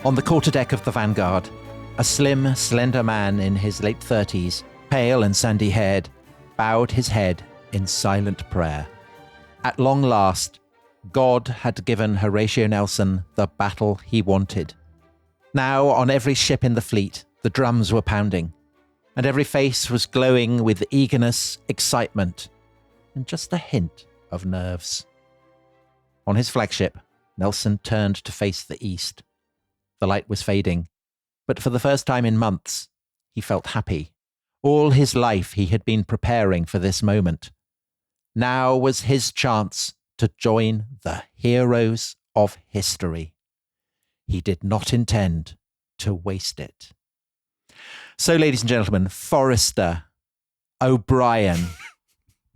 On the quarterdeck of the Vanguard, a slim, slender man in his late 30s, pale and sandy-haired, bowed his head in silent prayer. At long last, God had given Horatio Nelson the battle he wanted. Now, on every ship in the fleet, the drums were pounding, and every face was glowing with eagerness, excitement, and just a hint of nerves. On his flagship, Nelson turned to face the east. The light was fading, but for the first time in months, he felt happy. All his life he had been preparing for this moment. Now was his chance to join the heroes of history. He did not intend to waste it. So, ladies and gentlemen, Forrester, O'Brien,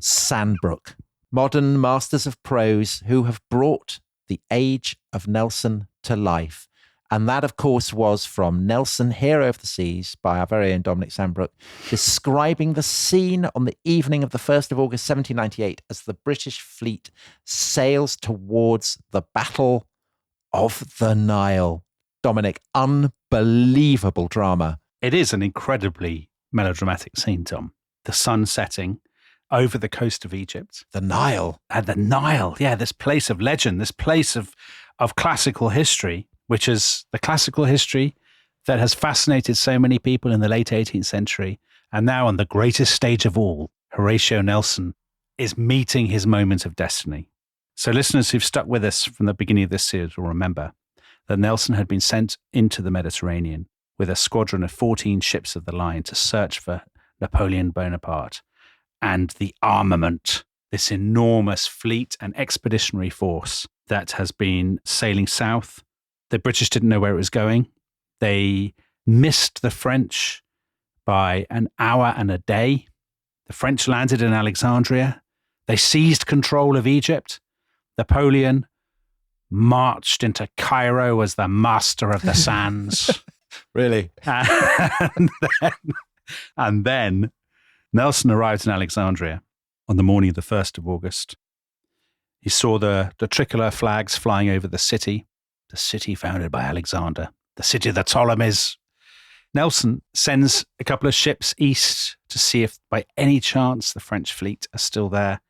Sandbrook, modern masters of prose who have brought the age of Nelson to life. And that, of course, was from Nelson, Hero of the Seas, by our very own Dominic Sandbrook, describing the scene on the evening of the 1st of August, 1798, as the British fleet sails towards the Battle of the Nile. Dominic, unbelievable drama. It is an incredibly melodramatic scene, Tom. The sun setting over the coast of Egypt. The Nile. And the Nile, yeah, this place of legend, this place of classical history, which is the classical history that has fascinated so many people in the late 18th century. And now on the greatest stage of all, Horatio Nelson is meeting his moment of destiny. So listeners who've stuck with us from the beginning of this series will remember that Nelson had been sent into the Mediterranean with a squadron of 14 ships of the line to search for Napoleon Bonaparte and the armament, this enormous fleet and expeditionary force that has been sailing south. The British didn't know where it was going. They missed the French by an hour and a day. The French landed in Alexandria. They seized control of Egypt. Napoleon marched into Cairo as the master of the sands. Really? And then Nelson arrived in Alexandria on the morning of the 1st of August. He saw the tricolor flags flying over the city founded by Alexander, the city of the Ptolemies. Nelson sends a couple of ships east to see if by any chance the French fleet are still there.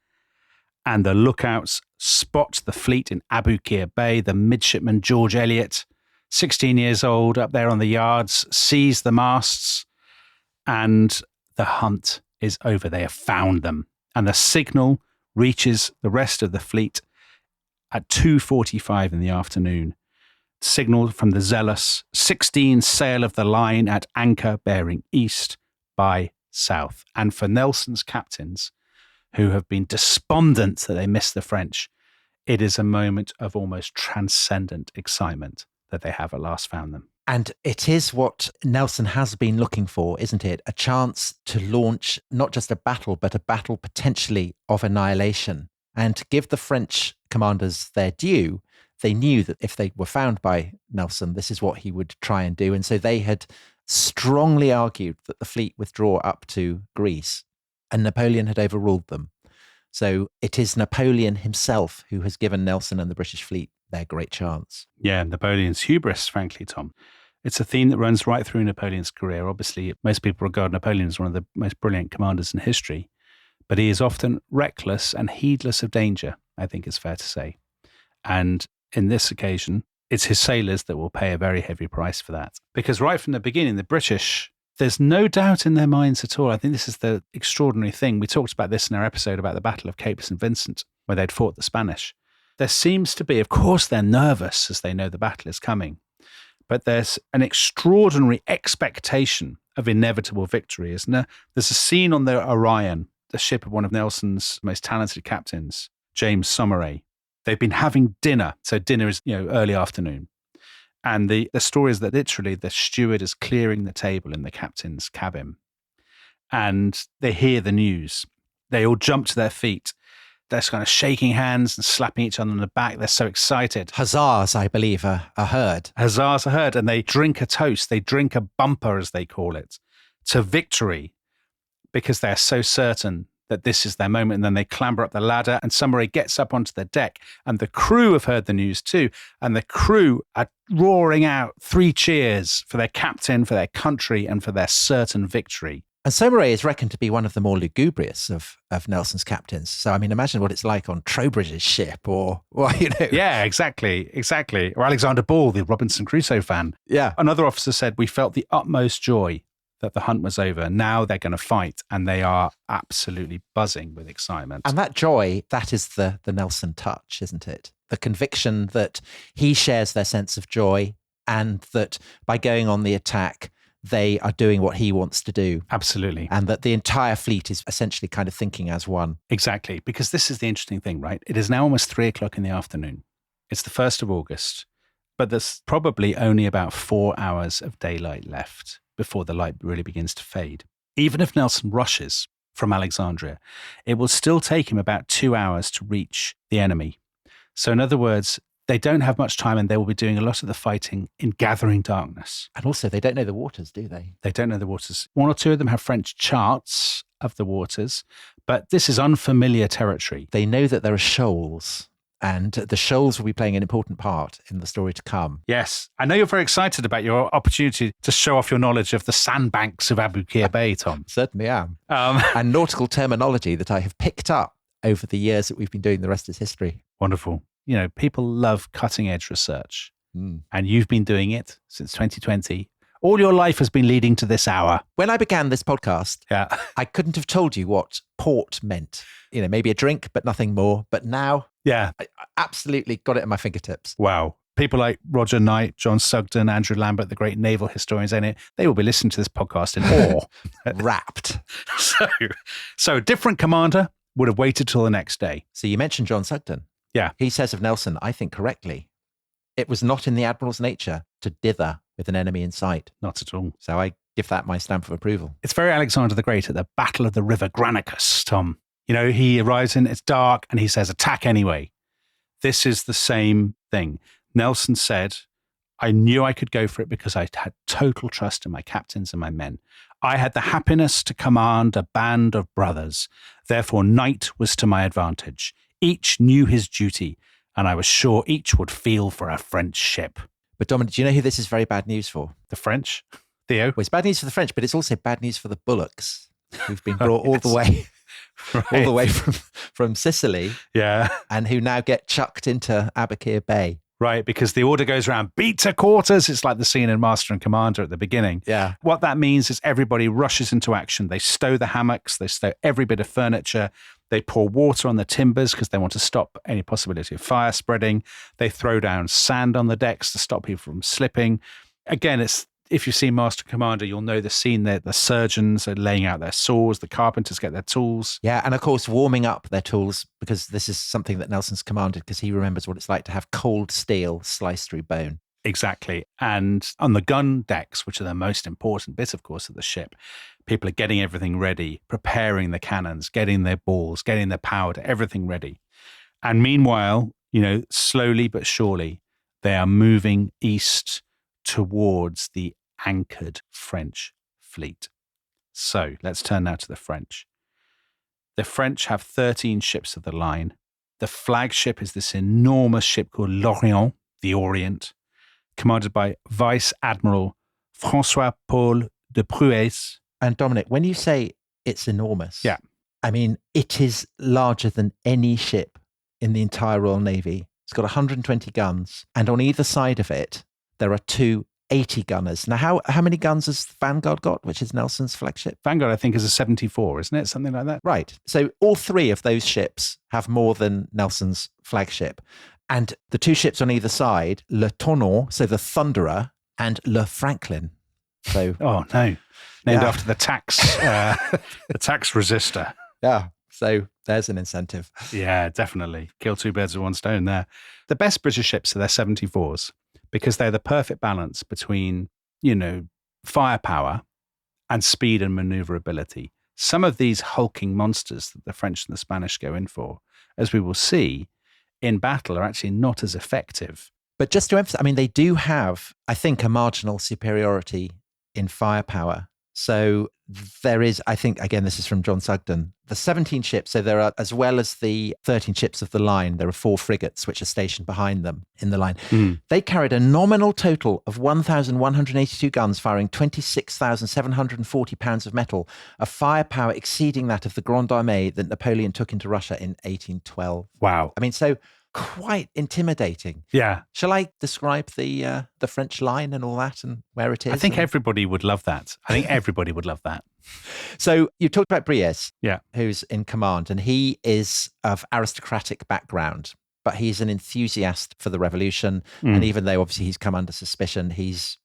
And the lookouts spot the fleet in Aboukir Bay. The midshipman George Eliot, 16 years old, up there on the yards, sees the masts, and the hunt is over. They have found them. And the signal reaches the rest of the fleet at 2:45 in the afternoon. Signal from the Zealous, 16 sail of the line at anchor bearing east by south. And for Nelson's captains, who have been despondent that they missed the French, it is a moment of almost transcendent excitement that they have at last found them. And it is what Nelson has been looking for, isn't it? A chance to launch not just a battle, but a battle potentially of annihilation. And to give the French commanders their due, they knew that if they were found by Nelson, this is what he would try and do. And so they had strongly argued that the fleet withdraw up to Greece, and Napoleon had overruled them. So it is Napoleon himself who has given Nelson and the British fleet their great chance. Yeah, Napoleon's hubris, frankly, Tom. It's a theme that runs right through Napoleon's career. Obviously, most people regard Napoleon as one of the most brilliant commanders in history, but he is often reckless and heedless of danger, I think is fair to say. And in this occasion, it's his sailors that will pay a very heavy price for that. Because right from the beginning, the British, there's no doubt in their minds at all. I think this is the extraordinary thing. We talked about this in our episode about the Battle of Cape St. Vincent, where they'd fought the Spanish. There seems to be, of course, they're nervous as they know the battle is coming, but there's an extraordinary expectation of inevitable victory, isn't there? There's a scene on the Orion, the ship of one of Nelson's most talented captains, James Saumarez. They've been having dinner. So dinner is, early afternoon. And the story is that literally the steward is clearing the table in the captain's cabin. And they hear the news. They all jump to their feet. They're kind of shaking hands and slapping each other on the back. They're so excited. Huzzahs, I believe, are heard. Huzzahs are heard. And they drink a toast. They drink a bumper, as they call it, to victory, because they're so certain that this is their moment. And then they clamber up the ladder and somebody gets up onto the deck and the crew have heard the news too. And the crew are roaring out 3 cheers for their captain, for their country, and for their certain victory. And Saumarez is reckoned to be one of the more lugubrious of Nelson's captains. So, I mean, imagine what it's like on Trowbridge's ship or you know. Yeah, exactly. Or Alexander Ball, the Robinson Crusoe fan. Yeah. Another officer said, we felt the utmost joy that the hunt was over. Now they're going to fight, and they are absolutely buzzing with excitement. And that joy, that is the Nelson touch, isn't it? The conviction that he shares their sense of joy and that by going on the attack, they are doing what he wants to do. Absolutely. And that the entire fleet is essentially kind of thinking as one. Exactly. Because this is the interesting thing, right? It is now almost 3:00 in the afternoon. It's the 1st of August, but there's probably only about 4 hours of daylight left before the light really begins to fade. Even if Nelson rushes from Alexandria, it will still take him about 2 hours to reach the enemy. So in other words, they don't have much time and they will be doing a lot of the fighting in gathering darkness. And also, they don't know the waters, do they? They don't know the waters. 1 or 2 of them have French charts of the waters, but this is unfamiliar territory. They know that there are shoals, and the shoals will be playing an important part in the story to come. Yes. I know you're very excited about your opportunity to show off your knowledge of the sandbanks of Aboukir Bay, Tom. Certainly am. And nautical terminology that I have picked up over the years that we've been doing The Rest is History. Wonderful. You know, people love cutting edge research, and you've been doing it since 2020. All your life has been leading to this hour. When I began this podcast, I couldn't have told you what port meant. You know, maybe a drink, but nothing more. But now, I absolutely got it at my fingertips. Wow. People like Roger Knight, John Sugden, Andrew Lambert, the great naval historians in it, they will be listening to this podcast in awe. Rapt. So a different commander would have waited till the next day. So you mentioned John Sugden. Yeah. He says of Nelson, I think correctly, it was not in the Admiral's nature to dither with an enemy in sight. Not at all. So I give that my stamp of approval. It's very Alexander the Great at the Battle of the River Granicus, Tom. You know, he arrives in, it's dark, and he says, attack anyway. This is the same thing. Nelson said, I knew I could go for it because I had total trust in my captains and my men. I had the happiness to command a band of brothers. Therefore, night was to my advantage. Each knew his duty, and I was sure each would feel for a French ship. But Dominic, do you know who this is very bad news for? The French? Theo? Well, it's bad news for the French, but it's also bad news for the bullocks who've been brought all the way all the way from Sicily. Yeah. And who now get chucked into Aboukir Bay. Right, because the order goes around, beat to quarters. It's like the scene in Master and Commander at the beginning. Yeah. What that means is everybody rushes into action. They stow the hammocks. They stow every bit of furniture. They pour water on the timbers because they want to stop any possibility of fire spreading. They throw down sand on the decks to stop people from slipping. Again, if you've seen Master and Commander, you'll know the scene there. The surgeons are laying out their saws. The carpenters get their tools. Yeah, and of course, warming up their tools, because this is something that Nelson's commanded, because he remembers what it's like to have cold steel sliced through bone. Exactly. And on the gun decks, which are the most important bit, of course, of the ship, people are getting everything ready, preparing the cannons, getting their balls, getting their powder, everything ready. And meanwhile, you know, slowly but surely, they are moving east towards the anchored French fleet. So let's turn now to the French. The French have 13 ships of the line. The flagship is this enormous ship called l'Orient, the Orient, commanded by Vice Admiral François Paul de Pruès. And Dominic, when you say it's enormous, yeah, I mean, it is larger than any ship in the entire Royal Navy. It's got 120 guns, and on either side of it, there are 2 80 gunners. Now, how many guns has Vanguard got, which is Nelson's flagship? Vanguard, I think, is a 74, isn't it? Something like that. Right. So all 3 of those ships have more than Nelson's flagship. And the 2 ships on either side, Le Tonnant, so the Thunderer, and Le Franklin. So, oh, no. Named after the tax resistor. Yeah. So there's an incentive. Yeah, definitely. Kill 2 birds with 1 stone there. The best British ships are their 74s. Because they're the perfect balance between, you know, firepower and speed and maneuverability. Some of these hulking monsters that the French and the Spanish go in for, as we will see, in battle are actually not as effective. But just to emphasize, I mean, they do have, I think, a marginal superiority in firepower. So there is, I think, again, this is from John Sugden, the 17 ships. So there are, as well as the 13 ships of the line, there are 4 frigates which are stationed behind them in the line. They carried a nominal total of 1,182 guns, firing 26,740 pounds of metal, a firepower exceeding that of the Grande Armée that Napoleon took into Russia in 1812. Wow. I mean, so quite intimidating. Yeah. Shall I describe the French line and all that and where it is? I think everybody would love that. Everybody would love that. So you talked about Briez, Yeah. who's in command, and he is of aristocratic background, but he's an enthusiast for the revolution. And even though obviously he's come under suspicion, he's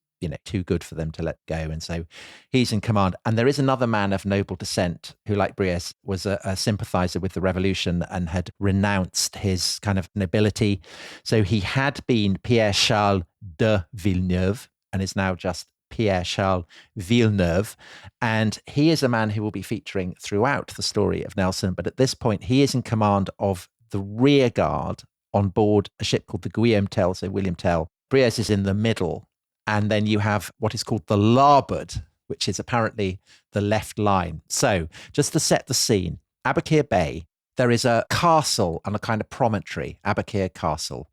too good for them to let go. And so he's in command. And there is another man of noble descent who, like Briez, was a sympathizer with the revolution and had renounced his kind of nobility. So he had been Pierre Charles de Villeneuve and is now just Pierre Charles Villeneuve. And he is a man who will be featuring throughout the story of Nelson. But at this point, he is in command of the rear guard on board a ship called the Guillaume Tell, so William Tell. Briez is in the middle. And then you have what is called the larboard, which is apparently the left line. So just to set the scene, Aboukir Bay, there is a castle and a kind of promontory, Aboukir Castle.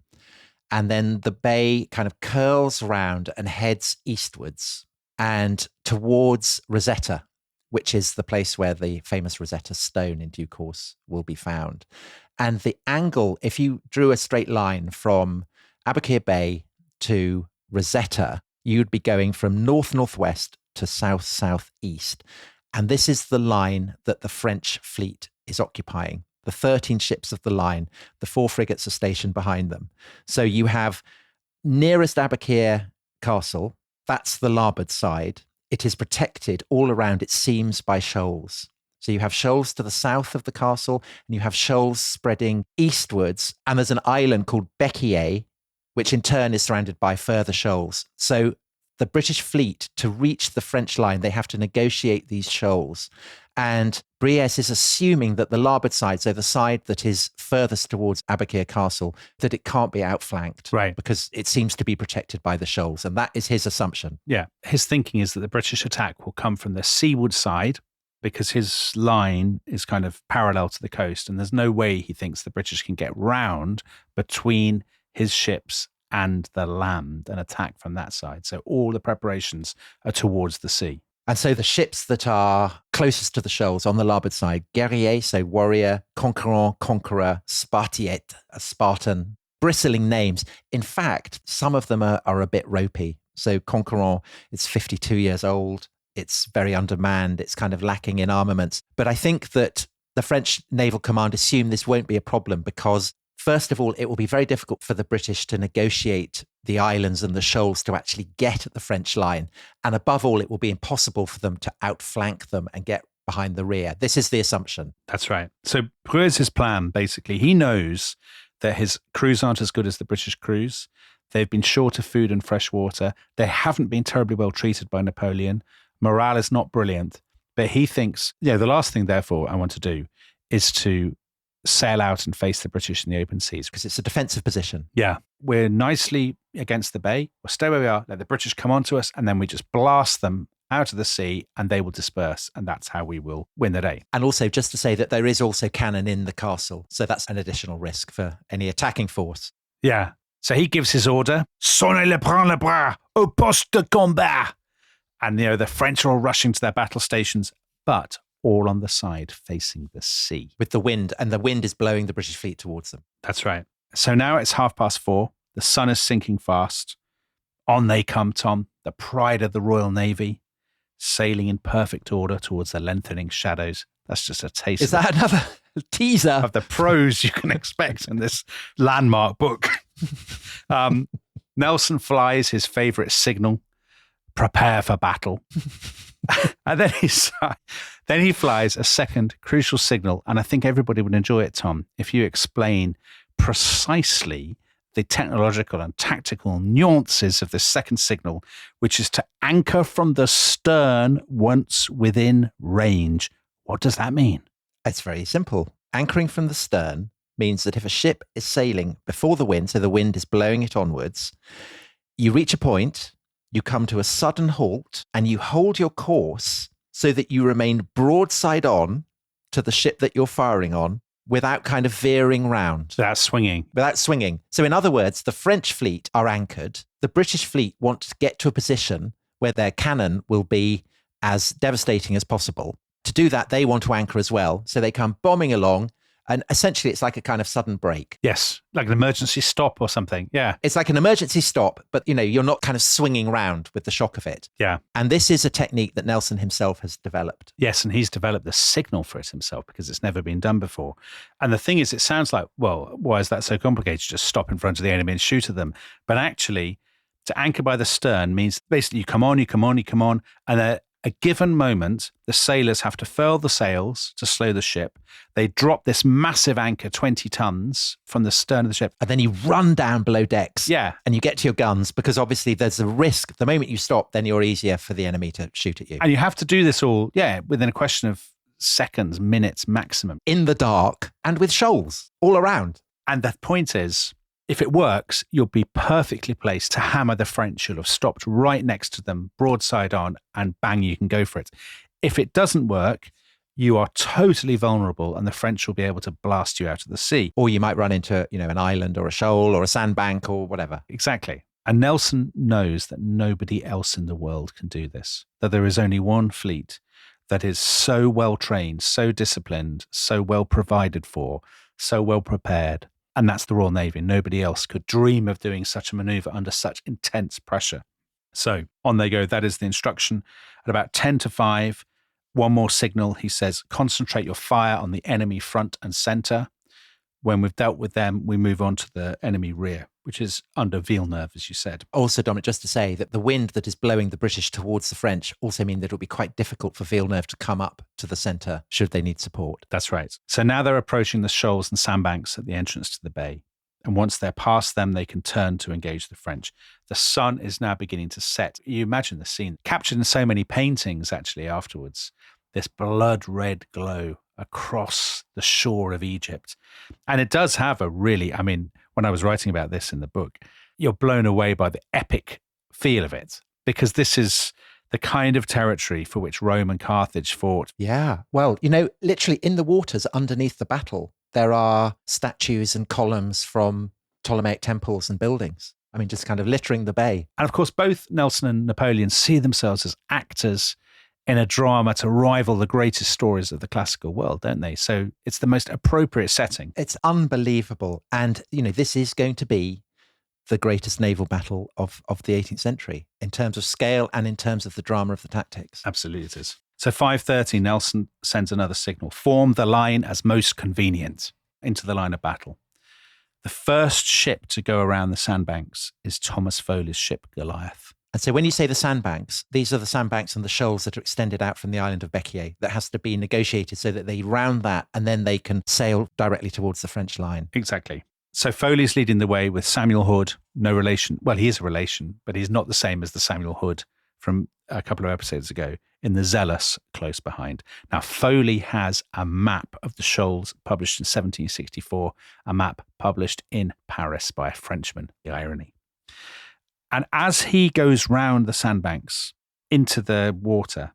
And then the bay kind of curls round and heads eastwards and towards Rosetta, which is the place where the famous Rosetta Stone in due course will be found. And the angle, if you drew a straight line from Aboukir Bay to Rosetta, you'd be going from north-northwest to south-southeast. And this is the line that the French fleet is occupying. The 13 ships of the line, the 4 frigates are stationed behind them. So you have nearest Aboukir Castle, that's the larboard side. It is protected all around, it seems, by shoals. So you have shoals to the south of the castle, and you have shoals spreading eastwards. And there's an island called Bequier, which in turn is surrounded by further shoals. So the British fleet, to reach the French line, they have to negotiate these shoals. And Briez is assuming that the larboard side, so the side that is furthest towards Aboukir Castle, that it can't be outflanked. Right. Because it seems to be protected by the shoals. And that is his assumption. Yeah. His thinking is that the British attack will come from the seaward side because his line is kind of parallel to the coast. And there's no way he thinks the British can get round between his ships and the land and attack from that side. So all the preparations are towards the sea. And so the ships that are closest to the shoals on the larboard side, guerrier, so warrior, conquérant, conqueror, spartiate, a Spartan, bristling names. In fact, some of them are a bit ropey. So conquérant, it's 52 years old. It's very undermanned. It's kind of lacking in armaments. But I think that the French naval command assume this won't be a problem because, first of all, it will be very difficult for the British to negotiate the islands and the shoals to actually get at the French line. And above all, it will be impossible for them to outflank them and get behind the rear. This is the assumption. That's right. So Briez's plan, basically, he knows that his crews aren't as good as the British crews. They've been short of food and fresh water. They haven't been terribly well treated by Napoleon. Morale is not brilliant. But he thinks, the last thing, therefore, I want to do is to sail out and face the British in the open seas. Because it's a defensive position. Yeah. We're nicely against the bay. We'll stay where we are, let the British come onto us, and then we just blast them out of the sea and they will disperse. And that's how we will win the day. And also just to say that there is also cannon in the castle. So that's an additional risk for any attacking force. Yeah. So he gives his order, Sonnez le bras le bras, au poste de combat. And, the French are all rushing to their battle stations, but all on the side facing the sea. With the wind, and the wind is blowing the British fleet towards them. That's right. So now it's 4:30. The sun is sinking fast. On they come, Tom, the pride of the Royal Navy, sailing in perfect order towards the lengthening shadows. That's just a taste. Is that another teaser of the prose you can expect in this landmark book? Nelson flies his favorite signal, prepare for battle. And then he flies a second crucial signal. And I think everybody would enjoy it, Tom, if you explain precisely the technological and tactical nuances of this second signal, which is to anchor from the stern once within range. What does that mean? It's very simple. Anchoring from the stern means that if a ship is sailing before the wind, so the wind is blowing it onwards, you reach a point, you come to a sudden halt, and you hold your course so that you remain broadside on to the ship that you're firing on without kind of veering round. Without swinging. Without swinging. So in other words, the French fleet are anchored. The British fleet want to get to a position where their cannon will be as devastating as possible. To do that, they want to anchor as well. So they come bombing along. And essentially, it's like a kind of sudden break. Yes, like an emergency stop or something. Yeah. It's like an emergency stop, but you're not kind of swinging around with the shock of it. Yeah. And this is a technique that Nelson himself has developed. Yes, and he's developed the signal for it himself because it's never been done before. And the thing is, it sounds like, well, why is that so complicated? Just stop in front of the enemy and shoot at them. But actually, to anchor by the stern means basically you come on, and at a given moment, the sailors have to furl the sails to slow the ship. They drop this massive anchor, 20 tons, from the stern of the ship. And then you run down below decks. Yeah. And you get to your guns because obviously there's a risk. The moment you stop, then you're easier for the enemy to shoot at you. And you have to do this all, within a question of seconds, minutes maximum. In the dark and with shoals all around. And the point is, if it works, you'll be perfectly placed to hammer the French. You'll have stopped right next to them, broadside on, and bang, you can go for it. If it doesn't work, you are totally vulnerable and the French will be able to blast you out of the sea. Or you might run into, an island or a shoal or a sandbank or whatever. Exactly. And Nelson knows that nobody else in the world can do this, that there is only one fleet that is so well trained, so disciplined, so well provided for, so well prepared. And that's the Royal Navy. Nobody else could dream of doing such a maneuver under such intense pressure. So on they go. That is the instruction. At about 10 to 5, one more signal. He says, concentrate your fire on the enemy front and center. When we've dealt with them, we move on to the enemy rear, which is under Villeneuve, as you said. Also, Dominic, just to say that the wind that is blowing the British towards the French also mean that it'll be quite difficult for Villeneuve to come up to the centre should they need support. That's right. So now they're approaching the shoals and sandbanks at the entrance to the bay. And once they're past them, they can turn to engage the French. The sun is now beginning to set. You imagine the scene, captured in so many paintings actually afterwards, this blood red glow across the shore of Egypt. And it does have a really, when I was writing about this in the book, you're blown away by the epic feel of it, because this is the kind of territory for which Rome and Carthage fought. Yeah. Well, literally in the waters underneath the battle, there are statues and columns from Ptolemaic temples and buildings. Just kind of littering the bay. And of course, both Nelson and Napoleon see themselves as actors in a drama to rival the greatest stories of the classical world, don't they? So it's the most appropriate setting. It's unbelievable. And, this is going to be the greatest naval battle of the 18th century in terms of scale and in terms of the drama of the tactics. Absolutely it is. So 5:30, Nelson sends another signal. Form the line as most convenient into the line of battle. The first ship to go around the sandbanks is Thomas Foley's ship, Goliath. And so when you say the sandbanks, these are the sandbanks and the shoals that are extended out from the island of Bequier that has to be negotiated so that they round that and then they can sail directly towards the French line. Exactly. So Foley's leading the way with Samuel Hood, no relation. Well, he is a relation, but he's not the same as the Samuel Hood from a couple of episodes ago in the Zealous close behind. Now, Foley has a map of the shoals published in 1764, a map published in Paris by a Frenchman. The irony. And as he goes round the sandbanks into the water,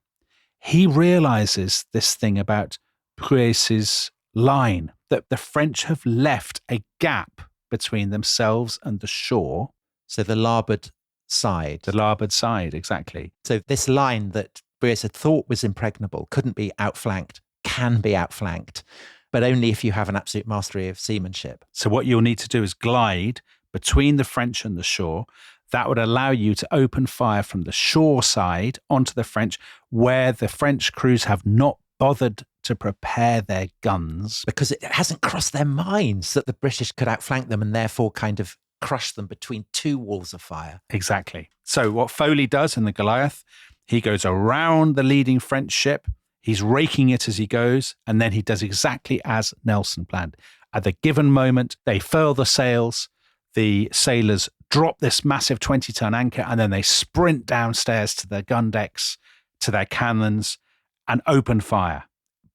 he realizes this thing about Prues's line, that the French have left a gap between themselves and the shore. So the larboard side. The larboard side, exactly. So this line that Prues had thought was impregnable couldn't be outflanked, can be outflanked, but only if you have an absolute mastery of seamanship. So what you'll need to do is glide between the French and the shore. That would allow you to open fire from the shore side onto the French, where the French crews have not bothered to prepare their guns. Because it hasn't crossed their minds that the British could outflank them and therefore kind of crush them between two walls of fire. Exactly. So what Foley does in the Goliath, he goes around the leading French ship, he's raking it as he goes, and then he does exactly as Nelson planned. At the given moment, they furl the sails, the sailors drop this massive 20-ton anchor, and then they sprint downstairs to their gun decks, to their cannons, and open fire.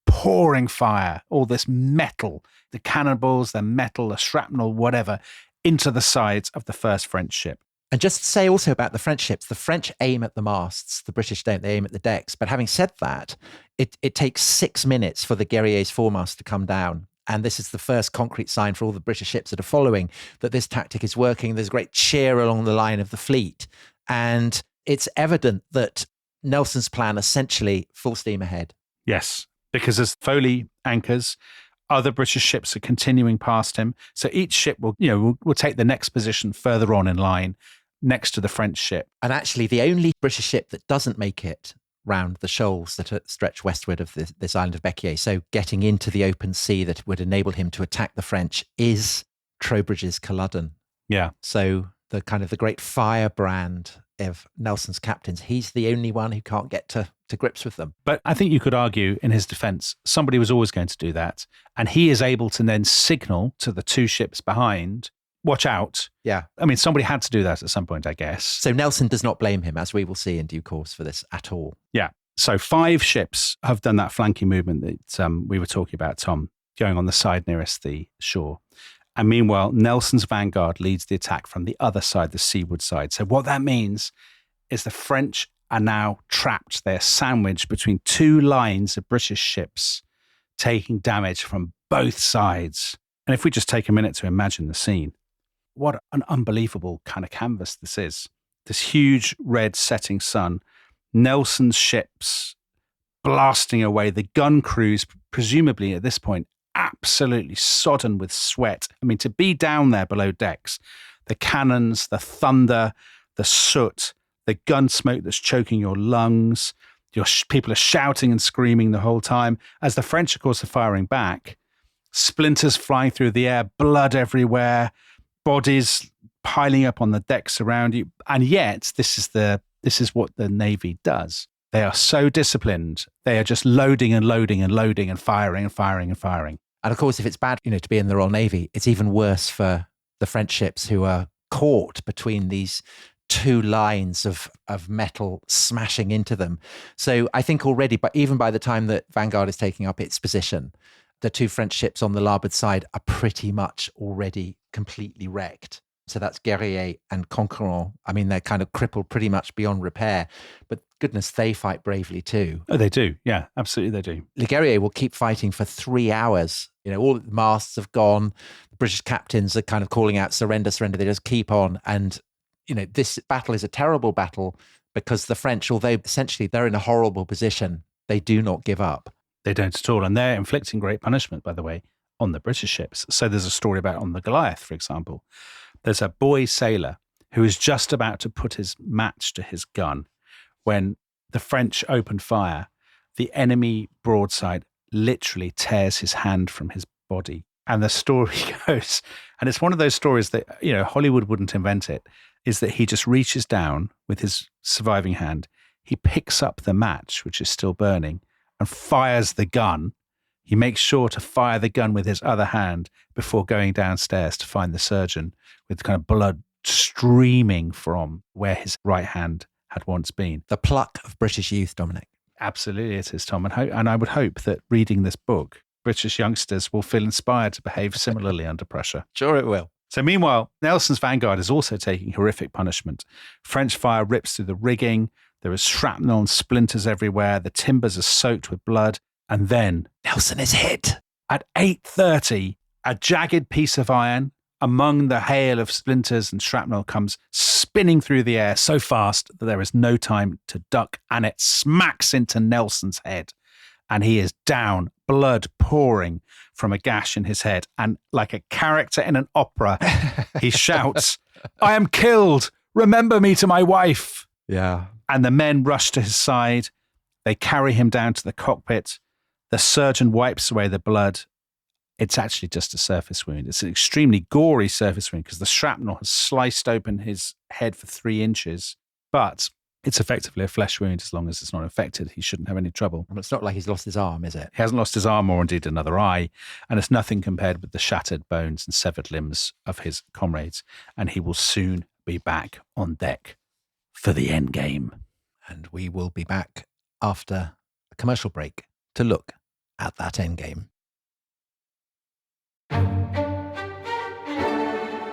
Pouring fire, all this metal, the cannonballs, the metal, the shrapnel, whatever, into the sides of the first French ship. And just to say also about the French ships, the French aim at the masts, the British don't, they aim at the decks. But having said that, it takes 6 minutes for the Guerrier's foremast to come down. And this is the first concrete sign for all the British ships that are following that this tactic is working. There's great cheer along the line of the fleet. And it's evident that Nelson's plan essentially full steam ahead. Yes, because as Foley anchors, other British ships are continuing past him. So each ship will take the next position further on in line next to the French ship. And actually, the only British ship that doesn't make it round the shoals that stretch westward of this island of Bequier, so getting into the open sea that would enable him to attack the French, is Trowbridge's Culloden. Yeah. So the kind of the great firebrand of Nelson's captains, he's the only one who can't get to grips with them. But I think you could argue in his defense, somebody was always going to do that. And he is able to then signal to the two ships behind, watch out. Yeah. I mean, somebody had to do that at some point, I guess. So Nelson does not blame him, as we will see in due course, for this at all. Yeah. So 5 ships have done that flanking movement that we were talking about, Tom, going on the side nearest the shore. And meanwhile, Nelson's vanguard leads the attack from the other side, the seaward side. So what that means is the French are now trapped. They're sandwiched between 2 lines of British ships, taking damage from both sides. And if we just take a minute to imagine the scene, what an unbelievable kind of canvas this is. This huge red setting sun, Nelson's ships blasting away, the gun crews, presumably at this point, absolutely sodden with sweat. I mean, to be down there below decks, the cannons, the thunder, the soot, the gun smoke that's choking your lungs, people are shouting and screaming the whole time. As the French, of course, are firing back, splinters flying through the air, blood everywhere, bodies piling up on the decks around you. And yet, this is what the Navy does. They are so disciplined. They are just loading and loading and loading and firing and firing and firing. And of course, if it's bad, to be in the Royal Navy, it's even worse for the French ships who are caught between these 2 lines of metal smashing into them. So I think already, but even by the time that Vanguard is taking up its position, the 2 French ships on the larboard side are pretty much already completely wrecked. So that's Guerrier and Conquerant. I mean, they're kind of crippled pretty much beyond repair, but goodness, they fight bravely too. Oh, they do. Yeah, absolutely they do. Le Guerrier will keep fighting for 3 hours. All the masts have gone. The British captains are kind of calling out, surrender, surrender. They just keep on. And, this battle is a terrible battle because the French, although essentially they're in a horrible position, they do not give up. They don't at all. And they're inflicting great punishment, by the way, on the British ships. So there's a story about on the Goliath, for example. There's a boy sailor who is just about to put his match to his gun when the French open fire. The enemy broadside literally tears his hand from his body. And the story goes, and it's one of those stories that, Hollywood wouldn't invent it, is that he just reaches down with his surviving hand. He picks up the match, which is still burning, and fires the gun. He makes sure to fire the gun with his other hand before going downstairs to find the surgeon with kind of blood streaming from where his right hand had once been. The pluck of British youth, Dominic. Absolutely it is, Tom. And I would hope that reading this book, British youngsters will feel inspired to behave similarly under pressure. Sure it will. So meanwhile, Nelson's vanguard is also taking horrific punishment. French fire rips through the rigging. There is shrapnel and splinters everywhere. The timbers are soaked with blood. And then Nelson is hit. At 8:30, a jagged piece of iron among the hail of splinters and shrapnel comes spinning through the air so fast that there is no time to duck, and it smacks into Nelson's head. And he is down, blood pouring from a gash in his head. And like a character in an opera, he shouts, "I am killed! Remember me to my wife!" Yeah. And the men rush to his side. They carry him down to the cockpit. The surgeon wipes away the blood. It's actually just a surface wound. It's an extremely gory surface wound because the shrapnel has sliced open his head for 3 inches. But it's effectively a flesh wound as long as it's not infected. He shouldn't have any trouble. And it's not like he's lost his arm, is it? He hasn't lost his arm or indeed another eye. And it's nothing compared with the shattered bones and severed limbs of his comrades. And he will soon be back on deck for the end game. And we will be back after a commercial break to look at that end game.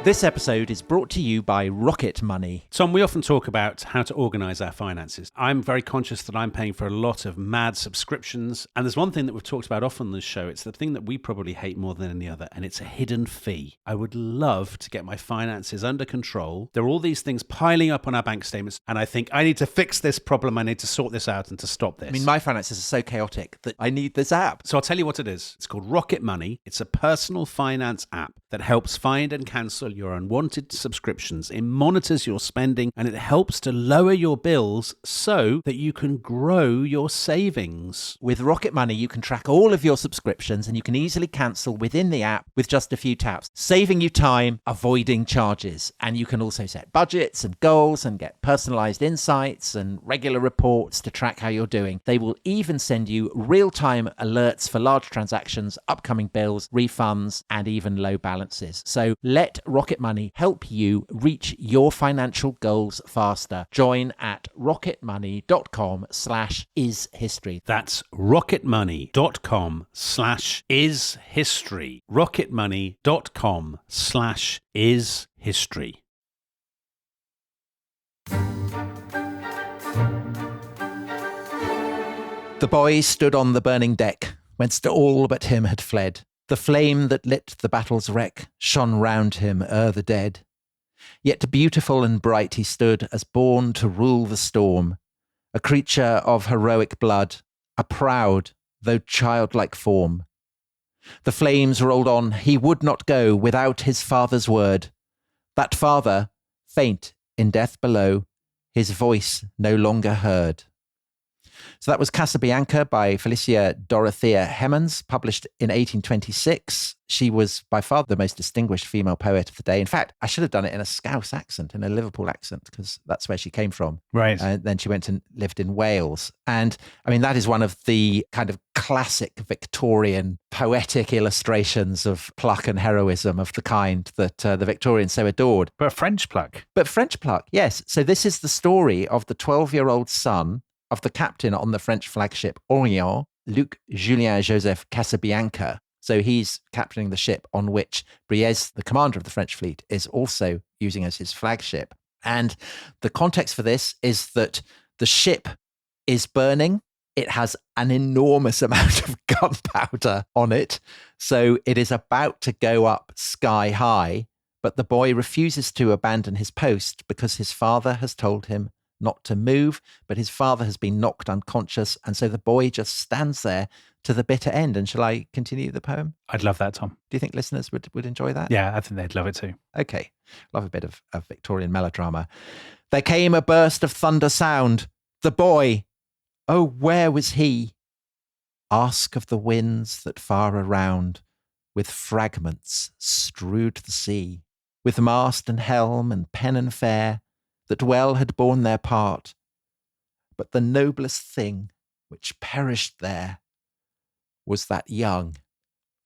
This episode is brought to you by Rocket Money. Tom, we often talk about how to organise our finances. I'm very conscious that I'm paying for a lot of mad subscriptions. And there's one thing that we've talked about often on this show. It's the thing that we probably hate more than any other, and it's a hidden fee. I would love to get my finances under control. There are all these things piling up on our bank statements, and I think I need to fix this problem. I need to sort this out and to stop this. I mean, my finances are so chaotic that I need this app. So I'll tell you what it is. It's called Rocket Money. It's a personal finance app that helps find and cancel your unwanted subscriptions. It monitors your spending and it helps to lower your bills so that you can grow your savings. With Rocket Money, you can track all of your subscriptions and you can easily cancel within the app with just a few taps, saving you time, avoiding charges. And you can also set budgets and goals and get personalized insights and regular reports to track how you're doing. They will even send you real-time alerts for large transactions, upcoming bills, refunds, and even low balances. So let Rocket Money help you reach your financial goals faster. Join at rocketmoney.com/ishistory. That's rocketmoney.com/ishistory. rocketmoney.com/ishistory. The boy stood on the burning deck, whence all but him had fled. The flame that lit the battle's wreck shone round him ere the dead. Yet beautiful and bright he stood, as born to rule the storm, a creature of heroic blood, a proud, though childlike form. The flames rolled on, he would not go without his father's word. That father, faint in death below, his voice no longer heard. So that was Casabianca by Felicia Dorothea Hemans, published in 1826. She was by far the most distinguished female poet of the day. In fact, I should have done it in a Scouse accent, in a Liverpool accent, because that's where she came from. Right. And then she went and lived in Wales. And I mean, that is one of the kind of classic Victorian poetic illustrations of pluck and heroism of the kind that the Victorians so adored. But French pluck. But French pluck, yes. So this is the story of the 12-year-old son of the captain on the French flagship Orient, Luc Julien Joseph Casabianca. So he's captaining the ship on which Briez, the commander of the French fleet, is also using as his flagship. And the context for this is that the ship is burning. It has an enormous amount of gunpowder on it. So it is about to go up sky high, but the boy refuses to abandon his post because his father has told him not to move, but his father has been knocked unconscious. And so the boy just stands there to the bitter end. And shall I continue the poem? I'd love that, Tom. Do you think listeners would enjoy that? Yeah, I think they'd love it too. Okay. Love a bit of Victorian melodrama. There came a burst of thunder sound. The boy, oh, where was he? Ask of the winds that far around with fragments strewed the sea, with mast and helm and pennon fair, that well had borne their part. But the noblest thing which perished there was that young,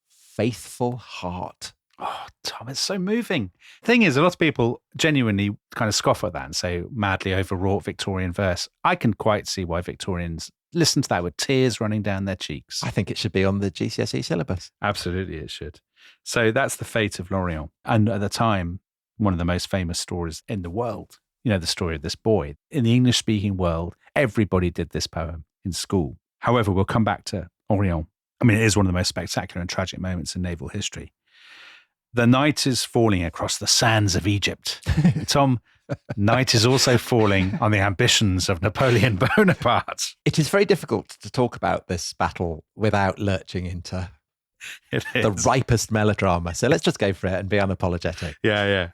faithful heart. Oh, Tom, it's so moving. Thing is, a lot of people genuinely kind of scoff at that and say madly overwrought Victorian verse. I can quite see why Victorians listen to that with tears running down their cheeks. I think it should be on the GCSE syllabus. Absolutely, it should. So that's the fate of Lorient. And at the time, one of the most famous stories in the world. You know, the story of this boy. In the English-speaking world, everybody did this poem in school. However, we'll come back to Orient. I mean, it is one of the most spectacular and tragic moments in naval history. The night is falling across the sands of Egypt. Tom, night is also falling on the ambitions of Napoleon Bonaparte. It is very difficult to talk about this battle without lurching into the ripest melodrama. So let's just go for it and be unapologetic. Yeah.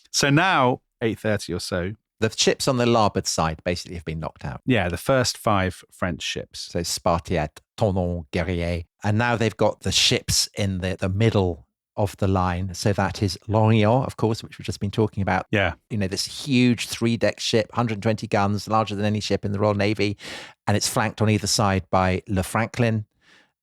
So now, 8:30 or so. The ships on the larboard side basically have been knocked out. Yeah, the first 5 French ships. So Spartiate, Tonon, Guerrier. And now they've got the ships in the middle of the line. So that is Lorient, of course, which we've just been talking about. Yeah. You know, this huge 3-deck ship, 120 guns, larger than any ship in the Royal Navy. And it's flanked on either side by Le Franklin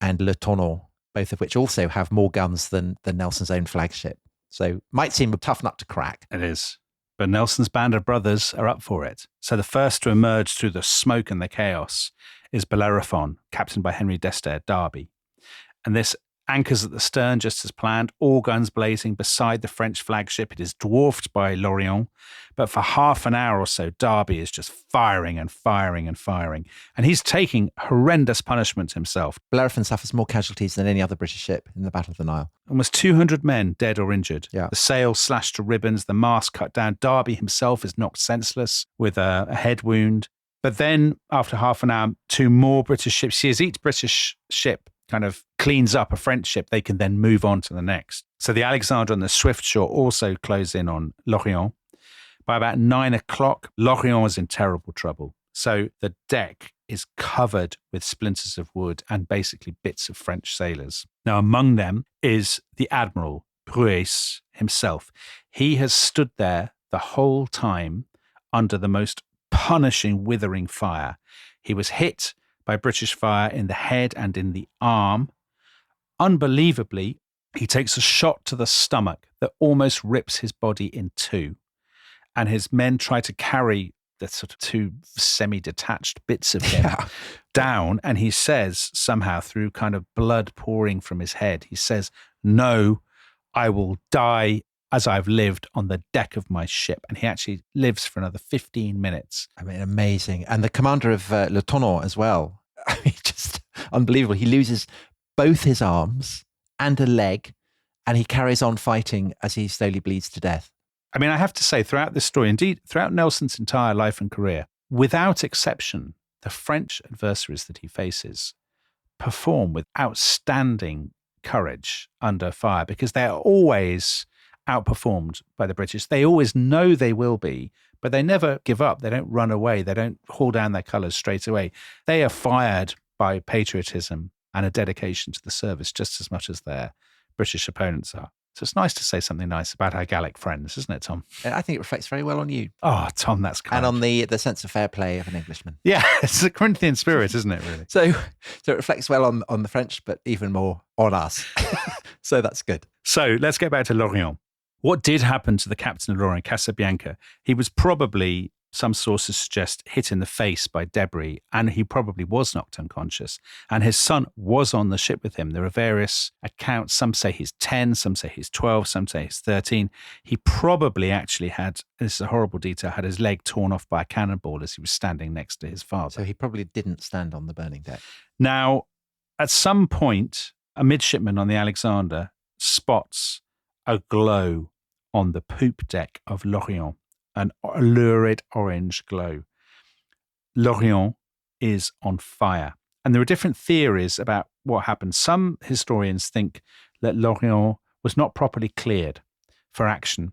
and Le Tonon, both of which also have more guns than Nelson's own flagship. So might seem a tough nut to crack. It is. But Nelson's band of brothers are up for it. So the first to emerge through the smoke and the chaos is Bellerophon, captained by Henry d'Este Derby. And this Anchors at the stern just as planned, all guns blazing beside the French flagship. It is dwarfed by L'Orient, but for half an hour or so, Derby is just firing and firing and firing. And he's taking horrendous punishment himself. Bellerophon suffers more casualties than any other British ship in the Battle of the Nile. Almost 200 men dead or injured. Yeah. The sails slashed to ribbons, the mast cut down. Derby himself is knocked senseless with a head wound. But then, after half an hour, 2 more British ships. See, as each British ship kind of cleans up a French ship, they can then move on to the next. So the Alexandra and the Swiftsure also close in on L'Orient. By about 9 o'clock, L'Orient is in terrible trouble. So the deck is covered with splinters of wood and basically bits of French sailors. Now, among them is the Admiral, Prues himself. He has stood there the whole time under the most punishing, withering fire. He was hit by British fire in the head and in the arm. Unbelievably, he takes a shot to the stomach that almost rips his body in two. And his men try to carry the sort of 2 semi-detached bits of him down. And he says, somehow through kind of blood pouring from his head, he says, "No, I will die as I've lived on the deck of my ship." And he actually lives for another 15 minutes. I mean, amazing. And the commander of Le Tournant as well. I mean, just unbelievable. He loses both his arms and a leg, and he carries on fighting as he slowly bleeds to death. I mean, I have to say, throughout this story, indeed, throughout Nelson's entire life and career, without exception, the French adversaries that he faces perform with outstanding courage under fire, because they are always outperformed by the British. They always know they will be, but they never give up. They don't run away. They don't haul down their colours straight away. They are fired by patriotism and a dedication to the service just as much as their British opponents are. So it's nice to say something nice about our Gallic friends, isn't it, Tom? I think it reflects very well on you. Oh, Tom, that's kind. And on the sense of fair play of an Englishman. Yeah, it's a Corinthian spirit, isn't it, really? So it reflects well on the French, but even more on us. So that's good. So let's get back to L'Orient. What did happen to the captain of L'Orient, Casabianca? He was probably, some sources suggest, hit in the face by debris, and he probably was knocked unconscious. And his son was on the ship with him. There are various accounts. Some say he's 10, some say he's 12, some say he's 13. He probably actually had, this is a horrible detail, had his leg torn off by a cannonball as he was standing next to his father. So he probably didn't stand on the burning deck. Now, at some point, a midshipman on the Alexander spots a glow on the poop deck of L'Orient, an lurid orange glow. L'Orient is on fire. And there are different theories about what happened. Some historians think that L'Orient was not properly cleared for action,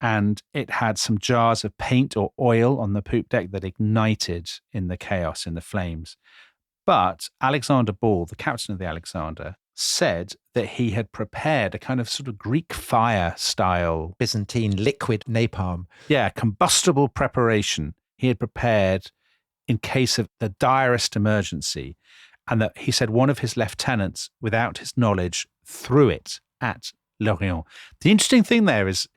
and it had some jars of paint or oil on the poop deck that ignited in the chaos, in the flames. But Alexander Ball, the captain of the Alexander, said that he had prepared a kind of sort of Greek fire style Byzantine liquid napalm. Yeah, combustible preparation he had prepared in case of the direst emergency. And that he said one of his lieutenants, without his knowledge, threw it at L'Orient. The interesting thing there is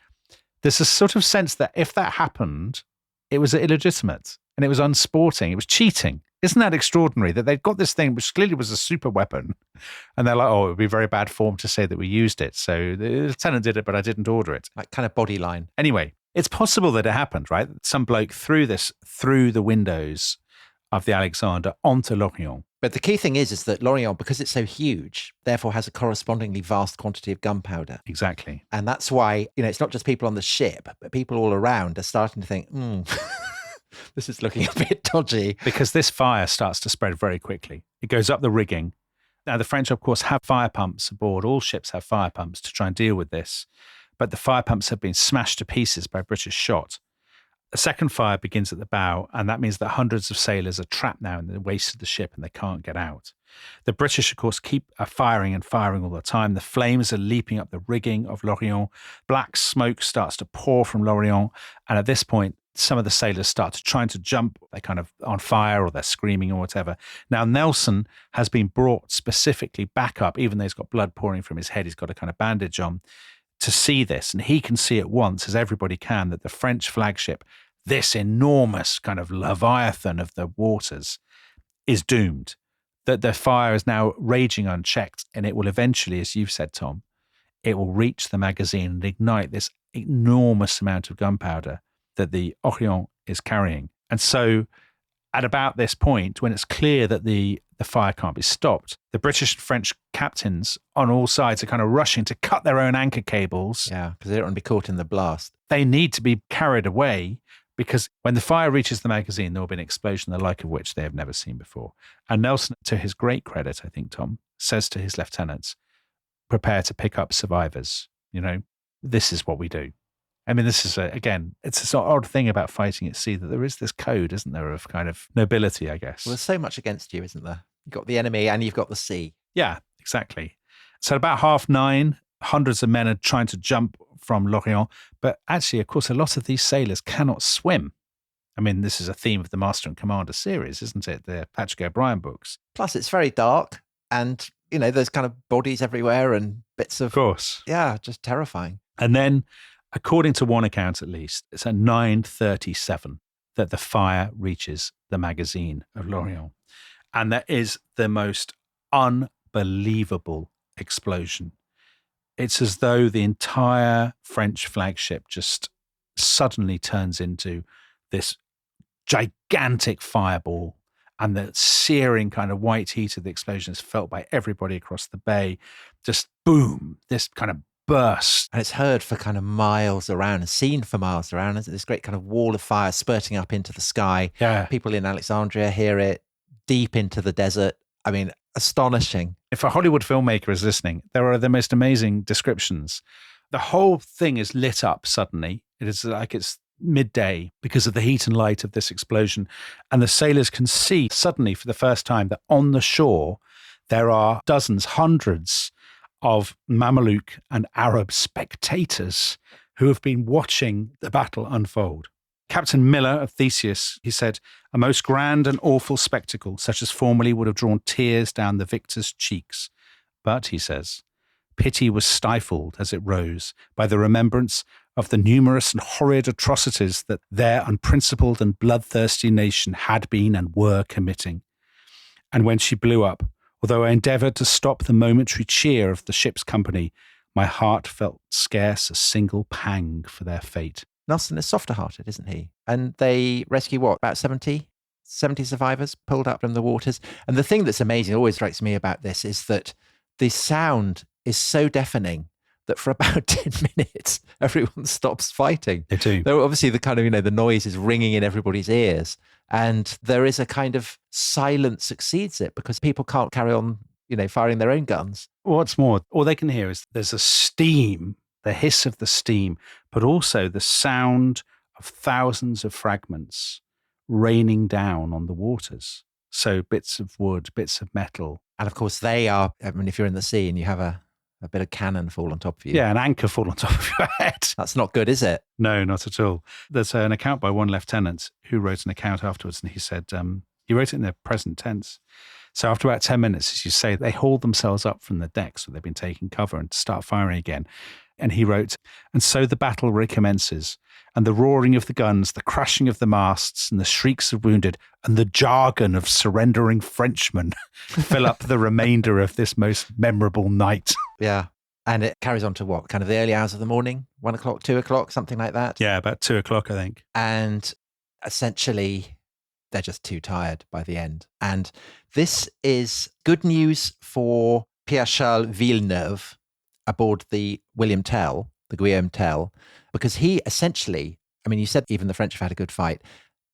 there's a sort of sense that if that happened, it was illegitimate and it was unsporting. It was cheating. Isn't that extraordinary that they'd got this thing, which clearly was a super weapon, and they're like, oh, it would be very bad form to say that we used it. So the lieutenant did it, but I didn't order it. Like kind of body line. Anyway, it's possible that it happened, right? Some bloke threw this through the windows of the Alexander onto L'Orient. But the key thing is that L'Orient, because it's so huge, therefore has a correspondingly vast quantity of gunpowder. Exactly. And that's why, it's not just people on the ship, but people all around are starting to think, this is looking a bit dodgy. Because this fire starts to spread very quickly. It goes up the rigging. Now, the French, of course, have fire pumps aboard. All ships have fire pumps to try and deal with this. But the fire pumps have been smashed to pieces by British shot. A second fire begins at the bow, and that means that hundreds of sailors are trapped now in the waist of the ship and they can't get out. The British, of course, keep firing and firing all the time. The flames are leaping up the rigging of L'Orient. Black smoke starts to pour from L'Orient. And at this point, some of the sailors start trying to jump. They're kind of on fire or they're screaming or whatever. Now, Nelson has been brought specifically back up, even though he's got blood pouring from his head. He's got a kind of bandage on to see this. And he can see at once, as everybody can, that the French flagship, this enormous kind of leviathan of the waters, is doomed. that the fire is now raging unchecked, and it will eventually, as you've said, Tom, it will reach the magazine and ignite this enormous amount of gunpowder that the Orient is carrying. And so at about this point, when it's clear that the fire can't be stopped, the British and French captains on all sides are kind of rushing to cut their own anchor cables. Yeah, because they don't want to be caught in the blast. They need to be carried away, because when the fire reaches the magazine, there will be an explosion, the like of which they have never seen before. And Nelson, to his great credit, I think, Tom, says to his lieutenants, prepare to pick up survivors. You know, this is what we do. I mean, this is, again, it's a sort of odd thing about fighting at sea, that there is this code, isn't there, of kind of nobility, I guess. Well, there's so much against you, isn't there? You've got the enemy and you've got the sea. Yeah, exactly. So at about 9:30, hundreds of men are trying to jump from Lorient. But actually, of course, a lot of these sailors cannot swim. I mean, this is a theme of the Master and Commander series, isn't it? The Patrick O'Brian books. Plus, it's very dark and, you know, there's kind of bodies everywhere and bits of... Of course. Yeah, just terrifying. And then, according to one account at least, it's at 9:37 that the fire reaches the magazine of Lorient. And that is the most unbelievable explosion. It's as though the entire French flagship just suddenly turns into this gigantic fireball, and the searing kind of white heat of the explosion is felt by everybody across the bay. Just boom, this kind of burst. And it's heard for kind of miles around and seen for miles around. This great kind of wall of fire spurting up into the sky. Yeah. People in Alexandria hear it deep into the desert. I mean, astonishing. If a Hollywood filmmaker is listening, there are the most amazing descriptions. The whole thing is lit up suddenly. It is like it's midday because of the heat and light of this explosion. And the sailors can see suddenly for the first time that on the shore, there are dozens, hundreds of Mameluke and Arab spectators who have been watching the battle unfold. Captain Miller of Theseus, he said, a most grand and awful spectacle, such as formerly would have drawn tears down the victor's cheeks. But, he says, pity was stifled as it rose by the remembrance of the numerous and horrid atrocities that their unprincipled and bloodthirsty nation had been and were committing. And when she blew up, although I endeavoured to stop the momentary cheer of the ship's company, my heart felt scarce a single pang for their fate. Nelson is softer-hearted, isn't he? And they rescue, what, about 70 survivors pulled up from the waters. And the thing that's amazing, always strikes me about this, is that the sound is so deafening that for about 10 minutes, everyone stops fighting. They do. Though obviously the kind of, you know, the noise is ringing in everybody's ears. And there is a kind of silence succeeds it because people can't carry on, you know, firing their own guns. What's more, all they can hear is there's a steam, the hiss of the steam, but also the sound of thousands of fragments raining down on the waters. So bits of wood, bits of metal. And of course they are, I mean, if you're in the sea and you have a bit of cannon fall on top of you. Yeah, an anchor fall on top of your head. That's not good, is it? No, not at all. There's an account by one lieutenant who wrote an account afterwards, and he said, he wrote it in the present tense. So after about 10 minutes, as you say, they hauled themselves up from the decks where they've been taking cover and start firing again. And he wrote, and so the battle recommences, and the roaring of the guns, the crashing of the masts, and the shrieks of wounded, and the jargon of surrendering Frenchmen fill up the remainder of this most memorable night. Yeah. And it carries on to what? Kind of the early hours of the morning? 1 o'clock, 2 o'clock, something like that? Yeah, about 2 o'clock, I think. And essentially, they're just too tired by the end. And this is good news for Pierre-Charles Villeneuve aboard the William Tell, the Guillaume Tell, because he essentially, I mean, you said even the French have had a good fight.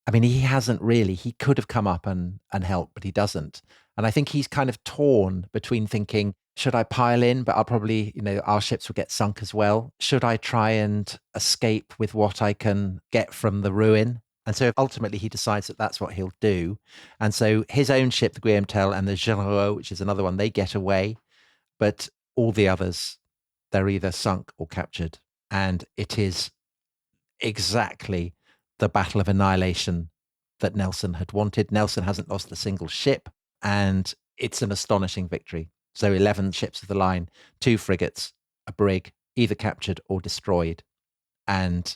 I mean, he hasn't really. He could have come up and helped, but he doesn't. And I think he's kind of torn between thinking, should I pile in? But I'll probably, you know, our ships will get sunk as well. Should I try and escape with what I can get from the ruin? And so ultimately he decides that that's what he'll do. And so his own ship, the Guillaume Tell, and the Généraux, which is another one, they get away. But all the others, they're either sunk or captured. And it is exactly the Battle of Annihilation that Nelson had wanted. Nelson hasn't lost a single ship, and it's an astonishing victory. So 11 ships of the line, 2 frigates, a brig, either captured or destroyed. And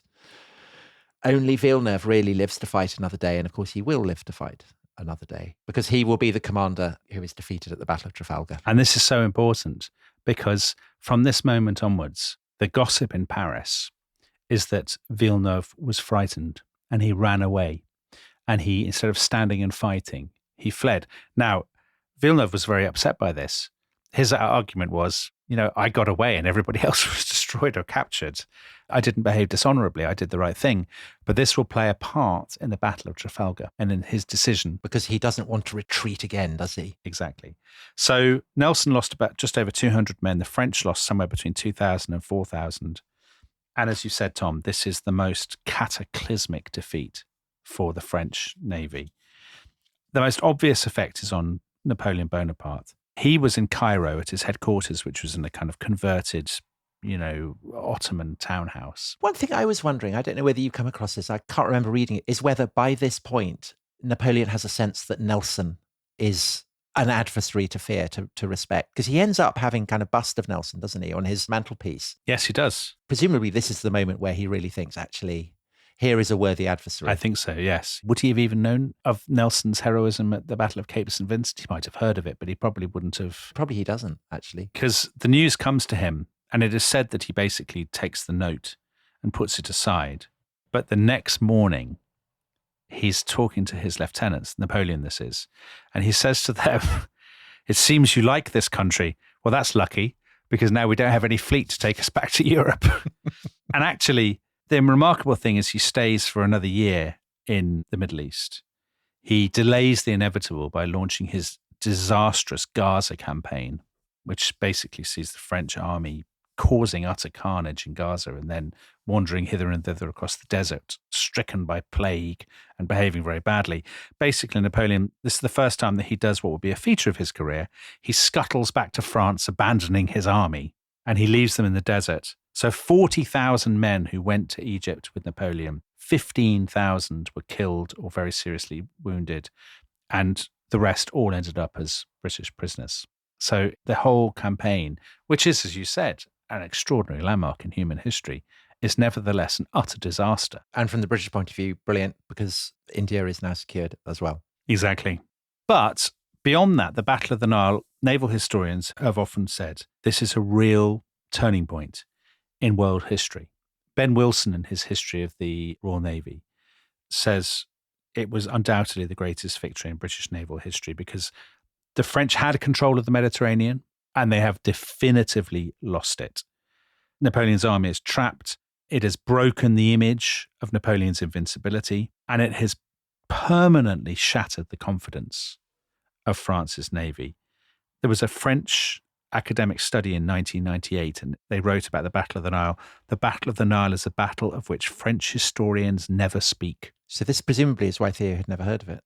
only Villeneuve really lives to fight another day. And of course, he will live to fight another day, because he will be the commander who is defeated at the Battle of Trafalgar. And this is so important because from this moment onwards, the gossip in Paris is that Villeneuve was frightened and he ran away. And he, instead of standing and fighting, he fled. Now, Villeneuve was very upset by this. His argument was, I got away and everybody else was destroyed or captured. I didn't behave dishonorably. I did the right thing. But this will play a part in the Battle of Trafalgar and in his decision. Because he doesn't want to retreat again, does he? Exactly. So Nelson lost about just over 200 men. The French lost somewhere between 2,000 and 4,000. And as you said, Tom, this is the most cataclysmic defeat for the French Navy. The most obvious effect is on Napoleon Bonaparte. He was in Cairo at his headquarters, which was in a kind of converted, Ottoman townhouse. One thing I was wondering, I don't know whether you come across this, I can't remember reading it, is whether by this point, Napoleon has a sense that Nelson is an adversary to fear, to respect. Because he ends up having kind of bust of Nelson, doesn't he, on his mantelpiece. Yes, he does. Presumably this is the moment where he really thinks, actually, here is a worthy adversary. I think so, yes. Would he have even known of Nelson's heroism at the Battle of Cape St. Vincent? He might have heard of it, but he probably wouldn't have. Probably he doesn't, actually. Because the news comes to him, and it is said that he basically takes the note and puts it aside. But the next morning, he's talking to his lieutenants, Napoleon this is, and he says to them, "It seems you like this country. Well, that's lucky, because now we don't have any fleet to take us back to Europe." And actually, the remarkable thing is he stays for another year in the Middle East. He delays the inevitable by launching his disastrous Gaza campaign, which basically sees the French army causing utter carnage in Gaza and then wandering hither and thither across the desert, stricken by plague and behaving very badly. Basically, Napoleon, this is the first time that he does what will be a feature of his career. He scuttles back to France, abandoning his army, and he leaves them in the desert. So 40,000 men who went to Egypt with Napoleon, 15,000 were killed or very seriously wounded, and the rest all ended up as British prisoners. So the whole campaign, which is, as you said, an extraordinary landmark in human history, is nevertheless an utter disaster. And from the British point of view, brilliant, because India is now secured as well. Exactly. But beyond that, the Battle of the Nile, naval historians have often said this is a real turning point in world history. Ben Wilson, in his history of the Royal Navy, says it was undoubtedly the greatest victory in British naval history because the French had control of the Mediterranean and they have definitively lost it. Napoleon's army is trapped. It has broken the image of Napoleon's invincibility, and it has permanently shattered the confidence of France's navy. There was a French academic study in 1998, and they wrote about the Battle of the Nile. The Battle of the Nile is a battle of which French historians never speak. So this presumably is why Theo had never heard of it.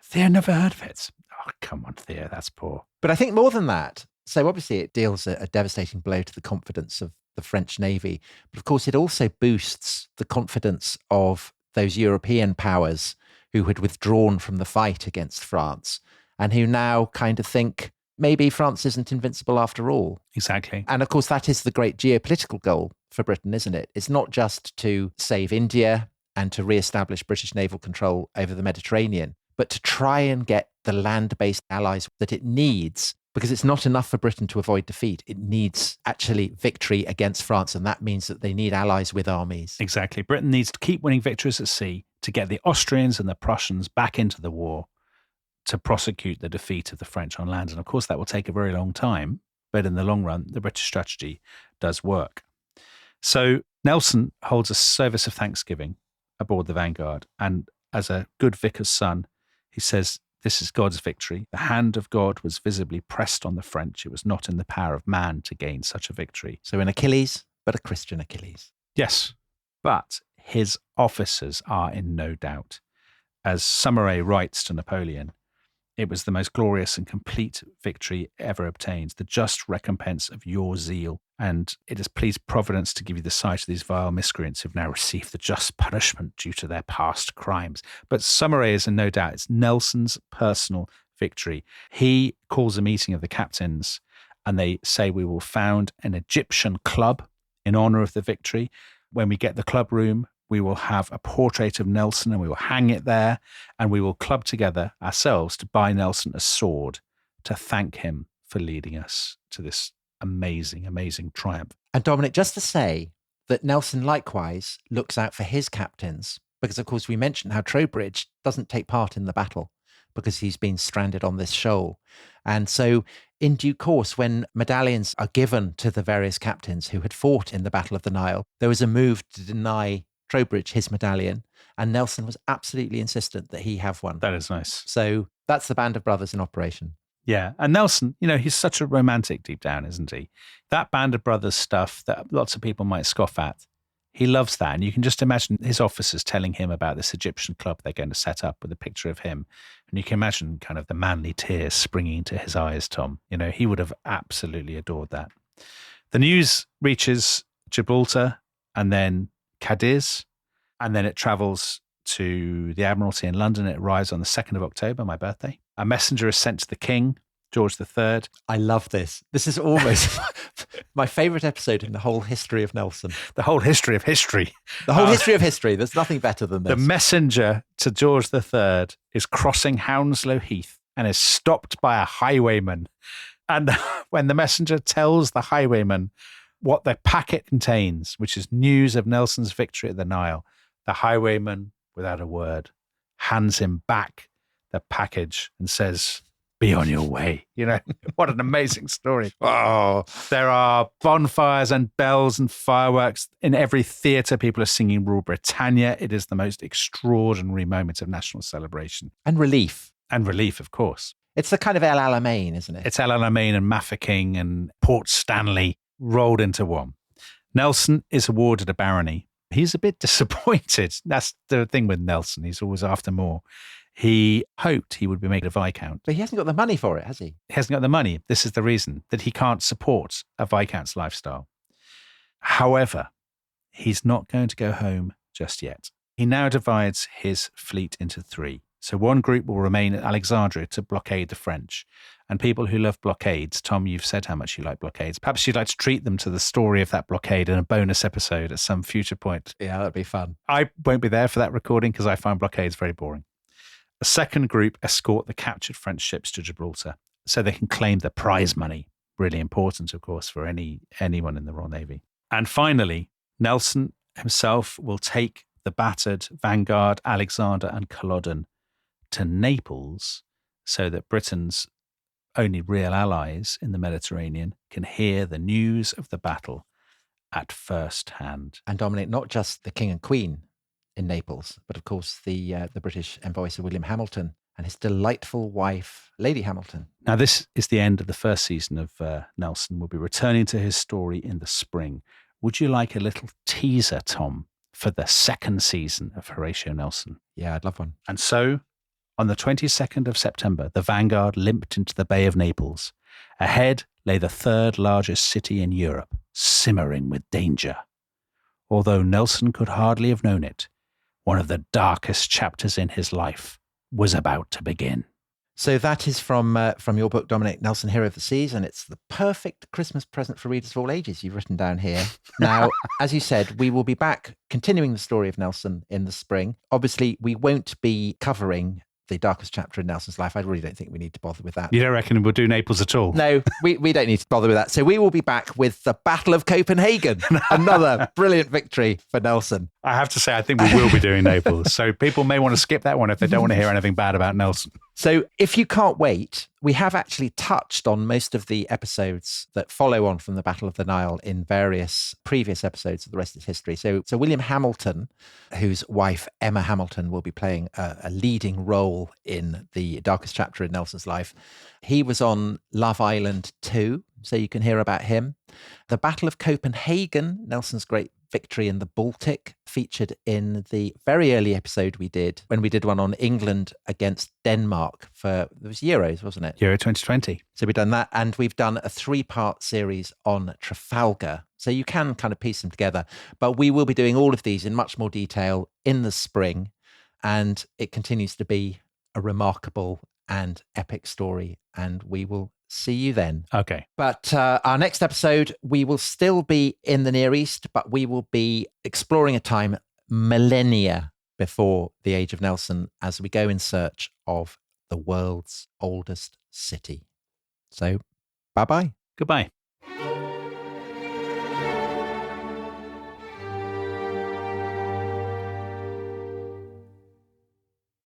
Theo never heard of it. Oh, come on, Theo, that's poor. But I think more than that. So obviously it deals a devastating blow to the confidence of the French Navy. But of course, it also boosts the confidence of those European powers who had withdrawn from the fight against France and who now kind of think maybe France isn't invincible after all. Exactly. And of course, that is the great geopolitical goal for Britain, isn't it? It's not just to save India and to reestablish British naval control over the Mediterranean, but to try and get the land-based allies that it needs, because it's not enough for Britain to avoid defeat. It needs actually victory against France, and that means that they need allies with armies. Exactly. Britain needs to keep winning victories at sea to get the Austrians and the Prussians back into the war to prosecute the defeat of the French on land. And of course, that will take a very long time, but in the long run, the British strategy does work. So Nelson holds a service of thanksgiving aboard the Vanguard, and as a good vicar's son, he says, "This is God's victory. The hand of God was visibly pressed on the French. It was not in the power of man to gain such a victory." So an Achilles, but a Christian Achilles. Yes, but his officers are in no doubt. As Summeray writes to Napoleon, "It was the most glorious and complete victory ever obtained, the just recompense of your zeal. And it has pleased Providence to give you the sight of these vile miscreants who have now received the just punishment due to their past crimes." But Summeray is in no doubt. It's Nelson's personal victory. He calls a meeting of the captains and they say, "We will found an Egyptian club in honor of the victory. When we get the club room, we will have a portrait of Nelson and we will hang it there, and we will club together ourselves to buy Nelson a sword to thank him for leading us to this amazing, amazing triumph. And Dominic, just to say that Nelson likewise looks out for his captains, because of course we mentioned how Trowbridge doesn't take part in the battle because he's been stranded on this shoal. And so in due course, when medallions are given to the various captains who had fought in the Battle of the Nile, there was a move to deny Trowbridge his medallion, and Nelson was absolutely insistent that he have one. That is nice. So that's the band of brothers in operation. Yeah. And Nelson, he's such a romantic deep down, isn't he? That band of brothers stuff that lots of people might scoff at, he loves that. And you can just imagine his officers telling him about this Egyptian club they're going to set up with a picture of him. And you can imagine kind of the manly tears springing to his eyes, Tom. He would have absolutely adored that. The news reaches Gibraltar and then Cadiz, and then it travels to the Admiralty in London. It arrives on the 2nd of October, my birthday. A messenger is sent to the King, George III. I love this. This is almost my favourite episode in the whole history of Nelson. The whole history of history. The whole history of history. There's nothing better than this. The messenger to George III is crossing Hounslow Heath and is stopped by a highwayman. And when the messenger tells the highwayman what the packet contains, which is news of Nelson's victory at the Nile, the highwayman, without a word, hands him back the package and says, "Be on your way." What an amazing story. Oh, there are bonfires and bells and fireworks in every theatre. People are singing Rule Britannia. It is the most extraordinary moment of national celebration. And relief. And relief, of course. It's the kind of El Alamein, isn't it? It's El Alamein and Mafeking and Port Stanley rolled into one. Nelson is awarded a barony. He's a bit disappointed. That's the thing with Nelson. He's always after more. He hoped he would be made a Viscount. But he hasn't got the money for it, has he? He hasn't got the money. This is the reason that he can't support a Viscount's lifestyle. However, he's not going to go home just yet. He now divides his fleet into 3. So one group will remain at Alexandria to blockade the French. And people who love blockades, Tom, you've said how much you like blockades. Perhaps you'd like to treat them to the story of that blockade in a bonus episode at some future point. Yeah, that'd be fun. I won't be there for that recording because I find blockades very boring. A second group escort the captured French ships to Gibraltar so they can claim the prize money. Really important, of course, for anyone in the Royal Navy. And finally, Nelson himself will take the battered Vanguard, Alexander and Culloden to Naples so that Britain's only real allies in the Mediterranean can hear the news of the battle at first hand. And Dominic, not just the King and Queen in Naples, but of course the British envoy Sir William Hamilton and his delightful wife, Lady Hamilton. Now, this is the end of the first season of Nelson. We'll be returning to his story in the spring. Would you like a little teaser, Tom, for the second season of Horatio Nelson? Yeah, I'd love one. And so, on the 22nd of September, the Vanguard limped into the Bay of Naples. Ahead lay the 3rd largest city in Europe, simmering with danger. Although Nelson could hardly have known it, one of the darkest chapters in his life was about to begin. So that is from your book, Dominic, Nelson, Hero of the Seas, and it's the perfect Christmas present for readers of all ages you've written down here. Now, as you said, we will be back continuing the story of Nelson in the spring. Obviously, we won't be covering the darkest chapter in Nelson's life. I really don't think we need to bother with that. You don't reckon we'll do Naples at all? No, we don't need to bother with that. So we will be back with the Battle of Copenhagen, another brilliant victory for Nelson. I have to say, I think we will be doing Naples. So people may want to skip that one if they don't want to hear anything bad about Nelson. So if you can't wait, we have actually touched on most of the episodes that follow on from the Battle of the Nile in various previous episodes of The Rest is History. So William Hamilton, whose wife Emma Hamilton will be playing a leading role in the darkest chapter in Nelson's life. He was on Love Island 2, so you can hear about him. The Battle of Copenhagen, Nelson's great victory in the Baltic, featured in the very early episode we did when we did one on England against Denmark for, it was Euros, wasn't it? Euro 2020. So we've done that, and we've done a 3-part series on Trafalgar. So you can kind of piece them together, but we will be doing all of these in much more detail in the spring, and it continues to be a remarkable and epic story, and we will see you then. Okay. But our next episode, we will still be in the Near East, but we will be exploring a time millennia before the age of Nelson as we go in search of the world's oldest city. So, bye-bye. Goodbye.